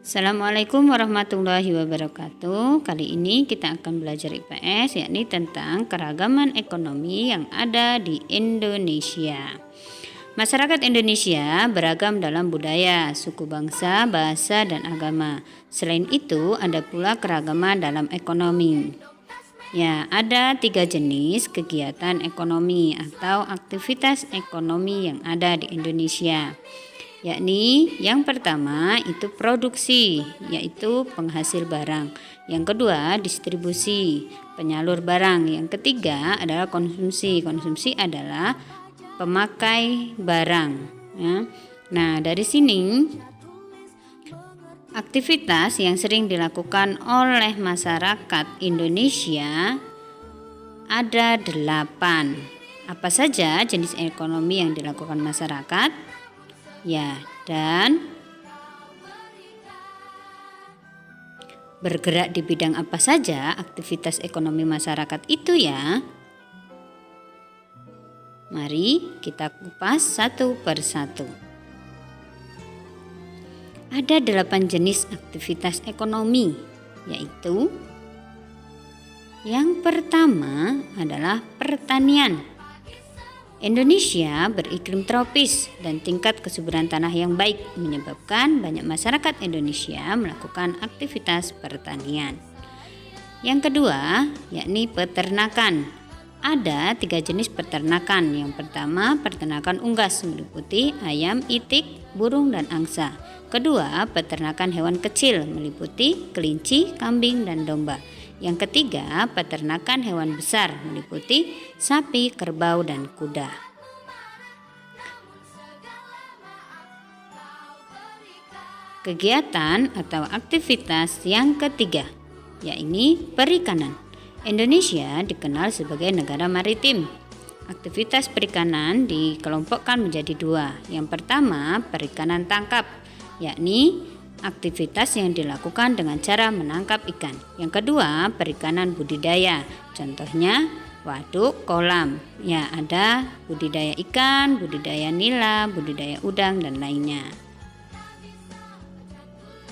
Assalamualaikum warahmatullahi wabarakatuh. Kali ini kita akan belajar IPS, yakni tentang keragaman ekonomi yang ada di Indonesia. Masyarakat Indonesia beragam dalam budaya, suku bangsa, bahasa, dan agama. Selain itu, ada pula keragaman dalam ekonomi. Ya, ada 3 jenis kegiatan ekonomi atau aktivitas ekonomi yang ada di Indonesia. Yakni yang pertama itu produksi, yaitu penghasil barang. Yang kedua distribusi, penyalur barang. Yang ketiga adalah konsumsi. Konsumsi adalah pemakai barang. Ya. Nah, dari sini aktivitas yang sering dilakukan oleh masyarakat Indonesia ada 8. Apa saja jenis ekonomi yang dilakukan masyarakat? Ya, dan bergerak di bidang apa saja aktivitas ekonomi masyarakat itu ya. Mari kita kupas satu persatu. Ada 8 jenis aktivitas ekonomi, yaitu yang pertama adalah pertanian. Indonesia beriklim tropis dan tingkat kesuburan tanah yang baik menyebabkan banyak masyarakat Indonesia melakukan aktivitas pertanian. Yang kedua, yakni peternakan. Ada 3 jenis peternakan. Yang pertama, peternakan unggas meliputi ayam, itik, burung, dan angsa. Kedua, peternakan hewan kecil meliputi kelinci, kambing, dan domba. Yang ketiga, peternakan hewan besar meliputi sapi, kerbau, dan kuda. Kegiatan atau aktivitas yang ketiga, yakni perikanan. Indonesia dikenal sebagai negara maritim. Aktivitas perikanan dikelompokkan menjadi 2. Yang pertama, perikanan tangkap, yakni aktivitas yang dilakukan dengan cara menangkap ikan. Yang kedua, perikanan budidaya. Contohnya waduk, kolam. Ya, ada budidaya ikan, budidaya nila, budidaya udang, dan lainnya.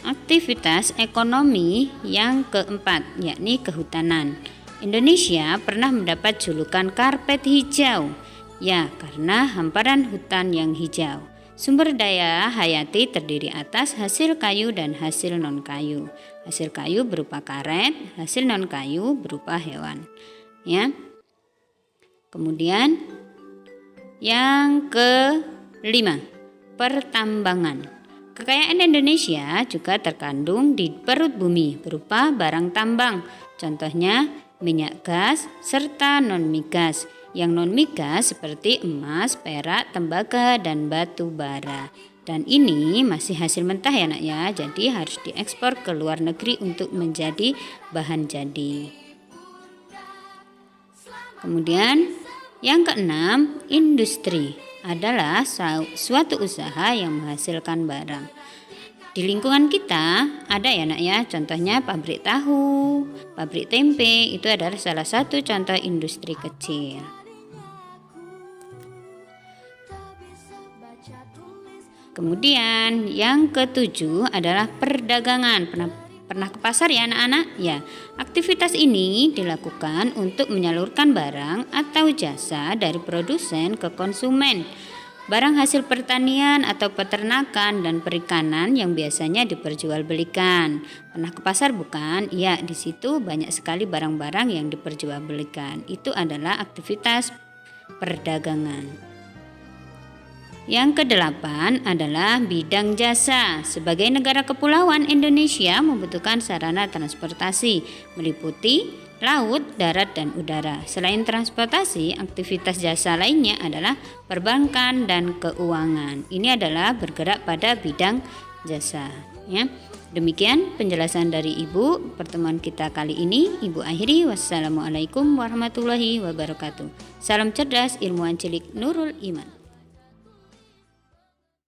Aktivitas ekonomi yang keempat, yakni kehutanan. Indonesia pernah mendapat julukan karpet hijau. Ya, karena hamparan hutan yang hijau. Sumber daya hayati terdiri atas hasil kayu dan hasil non-kayu. Hasil kayu berupa karet, hasil non-kayu berupa hewan. Ya. Kemudian yang kelima, pertambangan. Kekayaan Indonesia juga terkandung di perut bumi berupa barang tambang. Contohnya minyak gas serta non-migas. Yang non-migas seperti emas, perak, tembaga, dan batu bara. Dan ini masih hasil mentah ya nak ya, jadi harus diekspor ke luar negeri untuk menjadi bahan jadi. Kemudian yang keenam, industri adalah suatu usaha yang menghasilkan barang. Di lingkungan kita ada ya nak ya, contohnya pabrik tahu, pabrik tempe, itu adalah salah satu contoh industri kecil. Kemudian yang ketujuh adalah perdagangan. Pernah ke pasar ya anak-anak? Ya, aktivitas ini dilakukan untuk menyalurkan barang atau jasa dari produsen ke konsumen. Barang hasil pertanian atau peternakan dan perikanan yang biasanya diperjualbelikan. Pernah ke pasar bukan? Ya, di situ banyak sekali barang-barang yang diperjualbelikan. Itu adalah aktivitas perdagangan. Yang kedelapan adalah bidang jasa. Sebagai negara kepulauan, Indonesia membutuhkan sarana transportasi meliputi laut, darat, dan udara. Selain transportasi, aktivitas jasa lainnya adalah perbankan dan keuangan. Ini adalah bergerak pada bidang jasa. Ya. Demikian penjelasan dari Ibu pertemuan kita kali ini. Ibu akhiri, wassalamualaikum warahmatullahi wabarakatuh. Salam cerdas, ilmuwan cilik, Nurul Iman.